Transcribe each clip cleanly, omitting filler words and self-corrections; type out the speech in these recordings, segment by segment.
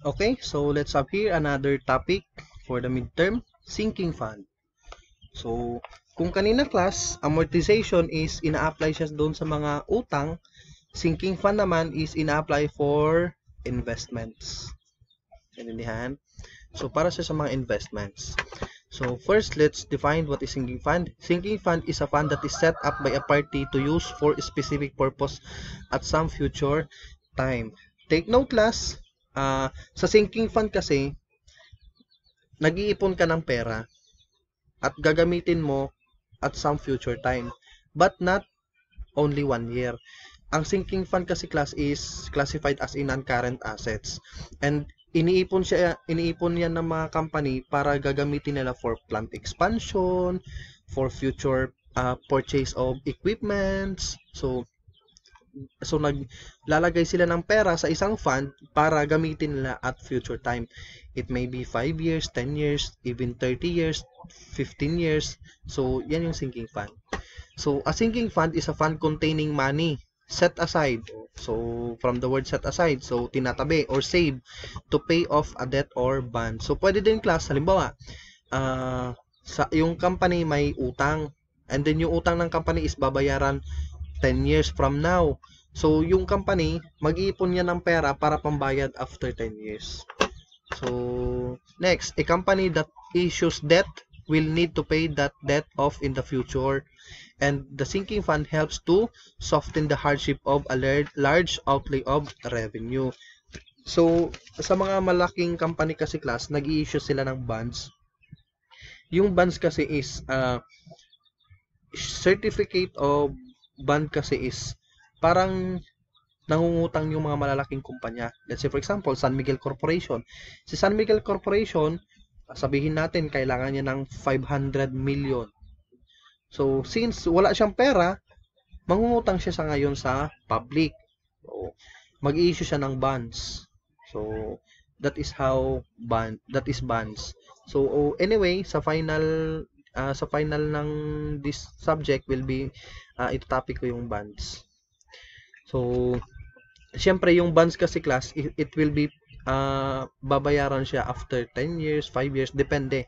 Okay, so let's have here another topic for the midterm, sinking fund. So, kung kanina class, amortization is ina-apply siya doon sa mga utang, sinking fund naman is ina-apply for investments. Intindihan? So, para siya sa mga investments. So, first, let's define what is sinking fund. Sinking fund is a fund that is set up by a party to use for a specific purpose at some future time. Take note, class, sa sinking fund kasi, nag-iipon ka ng pera at gagamitin mo at some future time, but not only 1 year. Ang sinking fund kasi class is classified as in non-current assets, and iniipon yan ng mga company para gagamitin nila for plant expansion, for future purchase of equipments. So naglalagay sila ng pera sa isang fund para gamitin nila at future time. It may be 5 years, 10 years, even 30 years, 15 years. So yan yung sinking fund. So a sinking fund is a fund containing money set aside. So from the word set aside, so tinatabi or save to pay off a debt or bond. So pwede din class, halimbawa, sa yung company may utang, and then yung utang ng company is babayaran 10 years from now. So, yung company, mag-iipon yan ng pera para pambayad after 10 years. So, next, a company that issues debt will need to pay that debt off in the future. And the sinking fund helps to soften the hardship of a large outlay of revenue. So, sa mga malaking company kasi class, nag-i-issue sila ng bonds. Yung bonds kasi is certificate of bond kasi is parang nangungutang yung mga malalaking kumpanya. Let's say for example, San Miguel Corporation. Si San Miguel Corporation, sabihin natin kailangan niya ng 500 million. So since wala siyang pera, mangungutang siya sa ngayon sa public. So mag-i-issue siya ng bonds. So that is bonds. So anyway, sa final ng this subject will be ito topic ko yung bonds. So syempre yung bonds kasi class, it will be babayaran siya after 10 years, 5 years, depende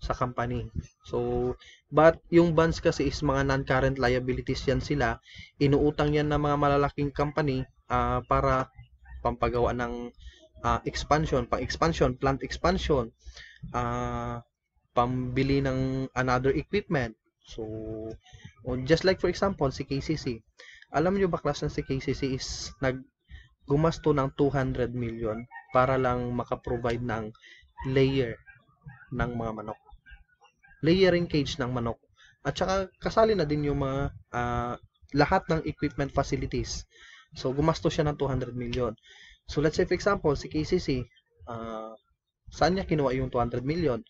sa company. So but yung bonds kasi is mga non-current liabilities yan sila, inuutang yan ng mga malalaking company para pampagawa ng expansion, plant expansion, pambili ng another equipment. So, just like for example, si KCC. Alam nyo ba class na si KCC is gumasto ng 200 million para lang makaprovide ng layer ng mga manok. Layering cage ng manok. At saka kasali na din yung mga lahat ng equipment facilities. So, gumasto siya ng 200 million. So, let's say for example, si KCC, saan niya kinuha yung 200 million?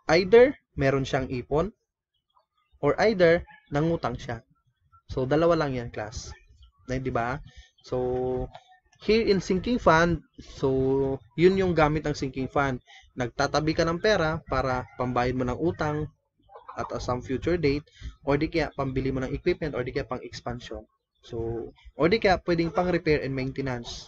Either meron siyang ipon or either nangutang siya. So dalawa lang yan class. Na, di ba? So here in sinking fund, so yun yung gamit ng sinking fund. Nagtatabi ka ng pera para pambayad mo ng utang at some future date, or di kaya pambili mo ng equipment, or di kaya pang expansion. So or di kaya pwedeng pang repair and maintenance.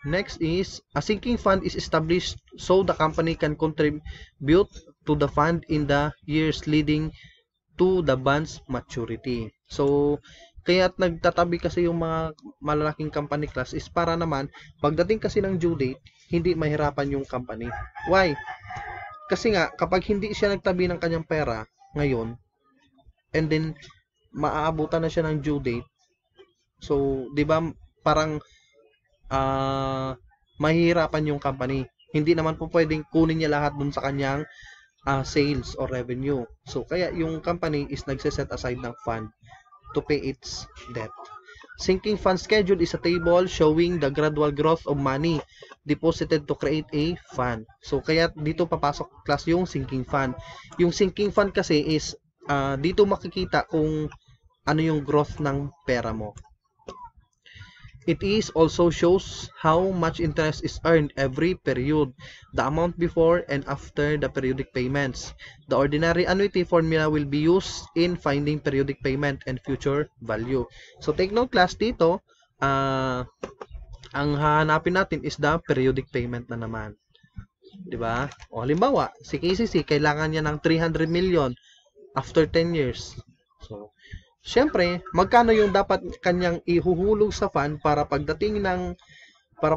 Next is, a sinking fund is established so the company can contribute to the fund in the years leading to the bond's maturity. So, kaya nagtatabi kasi yung mga malalaking company class is para naman, pagdating kasi ng due date, hindi mahirapan yung company. Why? Kasi nga, kapag hindi siya nagtabi ng kanyang pera ngayon, and then, maaabutan na siya ng due date, so, di ba, parang, mahihirapan yung company. Hindi naman po pwedeng kunin niya lahat dun sa kanyang sales or revenue. So, kaya yung company is nagse-set aside ng fund to pay its debt. Sinking fund schedule is a table showing the gradual growth of money deposited to create a fund. So, kaya dito papasok class yung sinking fund. Yung sinking fund kasi is dito makikita kung ano yung growth ng pera mo. It is also shows how much interest is earned every period, the amount before and after the periodic payments. The ordinary annuity formula will be used in finding periodic payment and future value. So take note class dito, ang hahanapin natin is the periodic payment na naman. 'Di ba? O halimbawa, si KCC kailangan niya ng 300 million after 10 years. So, syempre, magkano yung dapat kanyang ihuhulog sa fund para pagdating ng 10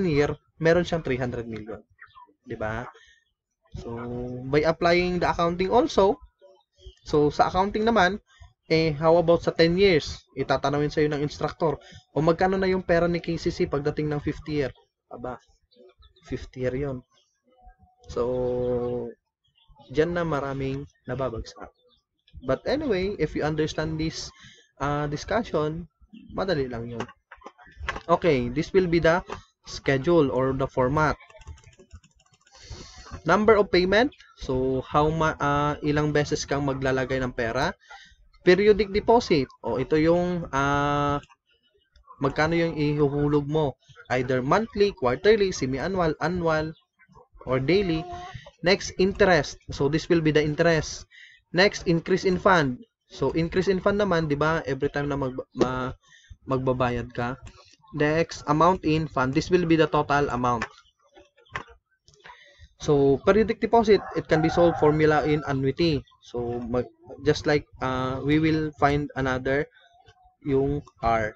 year, meron siyang 300 million. 'Di ba? So, by applying the accounting also, so sa accounting naman, how about sa 10 years? Itatanawin sa'yo ng instructor, o magkano na yung pera ni KCC pagdating ng 50 year? Aba, 50 year yun. So, dyan na maraming nababagsak. But anyway, if you understand this discussion, madali lang yun. Okay, this will be the schedule or the format. Number of payment, so ilang beses kang maglalagay ng pera. Periodic deposit, o ito yung magkano yung ihuhulog mo, either monthly, quarterly, semi-annual, annual, or daily. Next, interest, so this will be the interest. Next, increase in fund, so increase in fund naman, di ba, every time na magbabayad ka. Next, amount in fund, this will be the total amount. So, periodic deposit, it can be solved formula in annuity. So, just like we will find another yung R.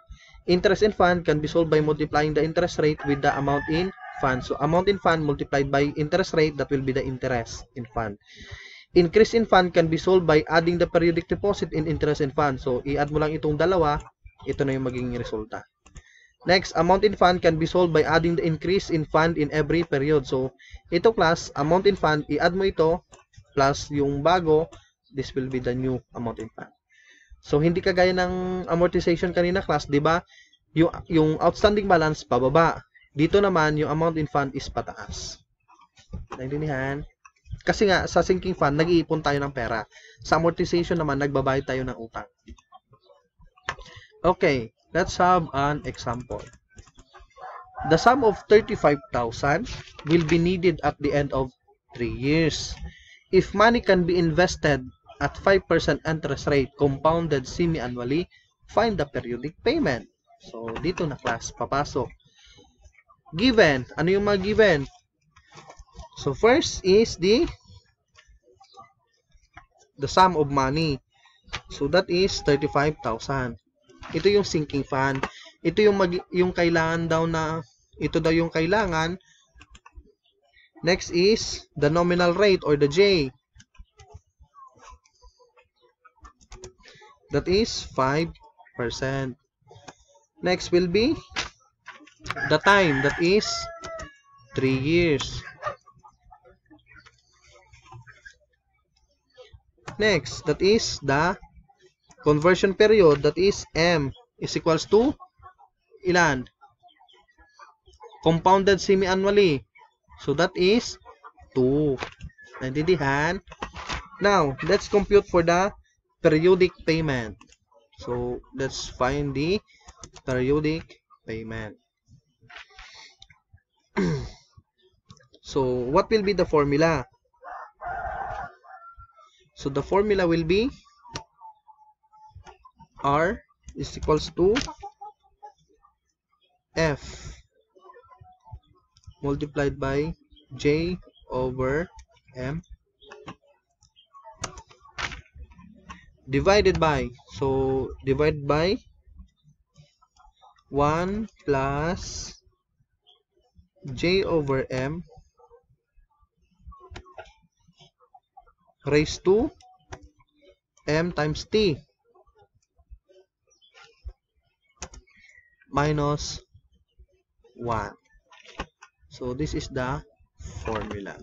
Interest in fund can be solved by multiplying the interest rate with the amount in fund. So, amount in fund multiplied by interest rate, that will be the interest in fund. Increase in fund can be solved by adding the periodic deposit in interest in fund. So, i-add mo lang itong dalawa, ito na yung magiging resulta. Next, amount in fund can be solved by adding the increase in fund in every period. So, ito class, amount in fund, i-add mo ito, plus yung bago, this will be the new amount in fund. So, hindi kagaya ng amortization kanina class, di ba? Yung outstanding balance, pababa. Dito naman, yung amount in fund is pataas. Naintindihan? Kasi nga, sa sinking fund, nag-iipon tayo ng pera. Sa amortization naman, nagbabayad tayo ng utang. Okay. Let's have an example. The sum of 35,000 will be needed at the end of 3 years. If money can be invested at 5% interest rate compounded semi-annually, find the periodic payment. So, dito na class, papasok. Given. Ano yung mga given? So, first is the sum of money. So, that is 35,000. Ito yung sinking fund. Ito yung kailangan daw na, ito daw yung kailangan. Next is the nominal rate or the J. That is 5%. Next will be the time. That is 3 years. Next, that is the conversion period, that is M is equals to ilan? Compounded semi-annually. So, that is 2. Naintindihan? Now, let's compute for the periodic payment. So, let's find the periodic payment. So, what will be the formula? So, the formula will be R is equals to F multiplied by J over M divided by, so divide by 1 plus J over M raised to M times T minus 1. So, this is the formula.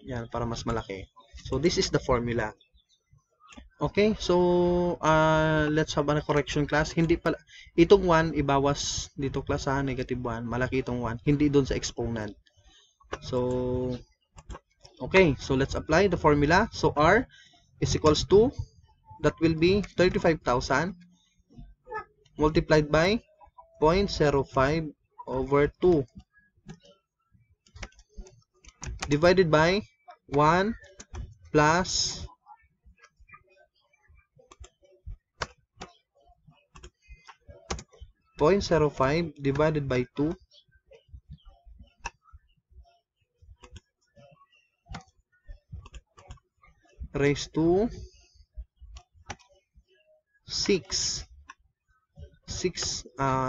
Yan, para mas malaki. So, this is the formula. Okay, so, let's have a correction class. Hindi pala, itong 1, ibawas dito class ha, negative 1. Malaki itong 1. Hindi doon sa exponent. So, okay, so let's apply the formula. So, R is equals to, that will be 35,000 multiplied by 0.05 over 2 divided by 1 plus 0.05 divided by 2 raised to 6.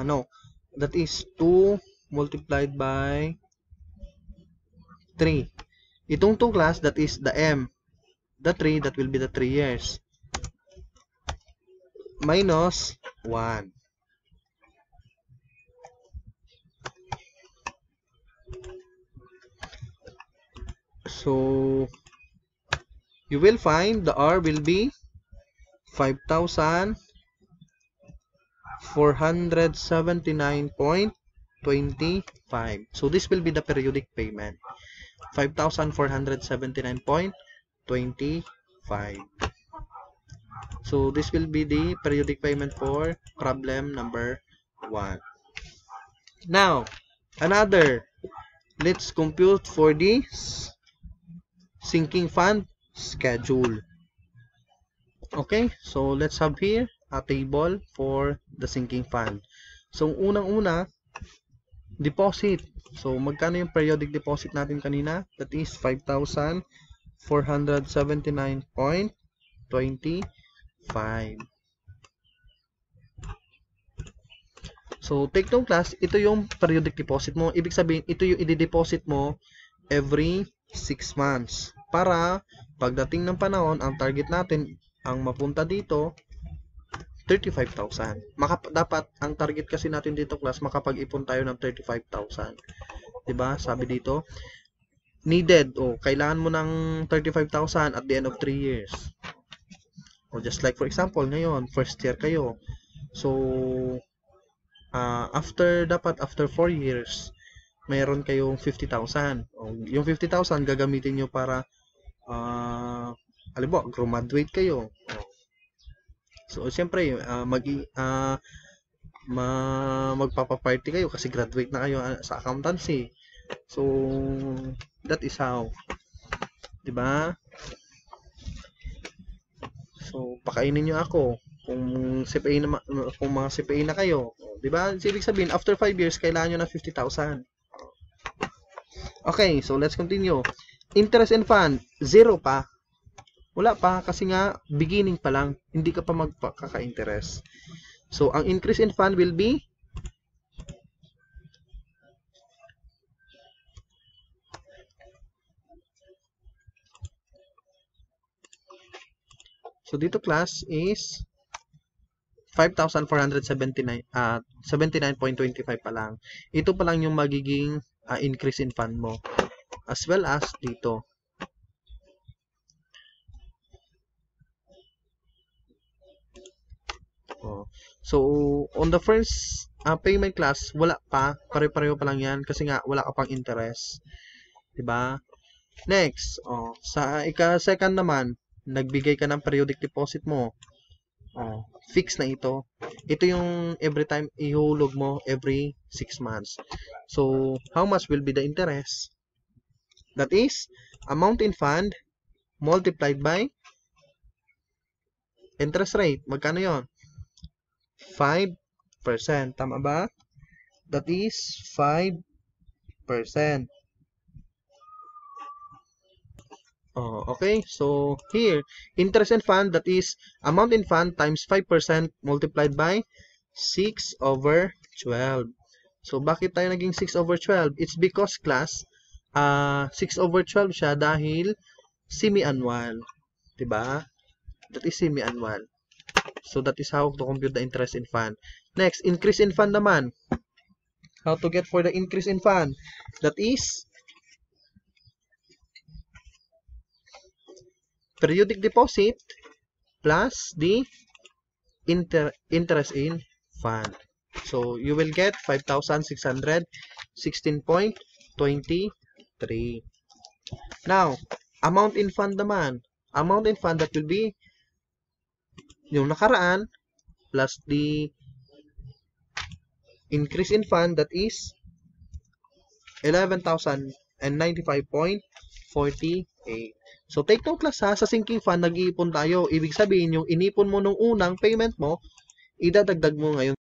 No, that is 2 multiplied by 3. Itong 2 class, that is the M. The 3, that will be the 3 years. Minus 1. So, you will find the R will be 5,479.25. So, this will be the periodic payment. 5,479.25. So, this will be the periodic payment for problem number 1. Now, another. Let's compute for the sinking fund schedule. Okay, so let's have here a table for the sinking fund. So, unang-una, deposit. So, magkano yung periodic deposit natin kanina? That is 5,479.25. So, take note class, ito yung periodic deposit mo. Ibig sabihin, ito yung i-deposit mo every 6 months. Para, pagdating ng panahon, ang target natin, ang mapunta dito, 35,000. Dapat, ang target kasi natin dito class, makapag-ipon tayo ng 35,000. Diba? Sabi dito, needed, kailangan mo ng 35,000 at the end of 3 years. O just like for example, ngayon, first year kayo. So, after 4 years, mayroon kayong 50,000. Yung 50,000 gagamitin nyo para halimbawa, graduate kayo. So, siyempre, magpapaparty kayo kasi graduate na kayo sa accountancy. So, that is how. Diba? So, pakainin nyo ako. Kung mga CPA na kayo, di ba? Ibig sabihin, after 5 years, kailangan nyo na 50,000. Okay, so let's continue. Interest and fund, 0 pa. Wala pa, kasi nga, beginning pa lang. Hindi ka pa magkaka-interest. So, ang increase in fund will be so, dito class is 5,479 79.25 pa lang. Ito pa lang yung magiging increase in fund mo. As well as dito. So, on the first payment class, wala pa. Pare-pareho pa lang yan kasi nga wala ka pang interest. Diba? Next, sa ika-second naman, nagbigay ka ng periodic deposit mo. Fix na ito. Ito yung every time ihulog mo every 6 months. So, how much will be the interest? That is, amount in fund multiplied by interest rate. Magkano yon? 5%. Tama ba? That is 5%. Okay, so here, interest and fund, that is amount in fund times 5% multiplied by 6/12. So, bakit tayo naging 6/12? It's because class, 6/12 siya dahil semi-annual. Diba? That is semi-annual. So, that is how to compute the interest in fund. Next, increase in fund naman. How to get for the increase in fund? That is periodic deposit plus the interest in fund. So, you will get 5,616.23. Now, amount in fund naman. Amount in fund, that will be yung nakaraan plus the increase in fund, that is 11,095.48. So, take note class ha, sa sinking fund, nag-iipon tayo. Ibig sabihin, yung inipon mo nung unang payment mo, idadagdag mo ngayon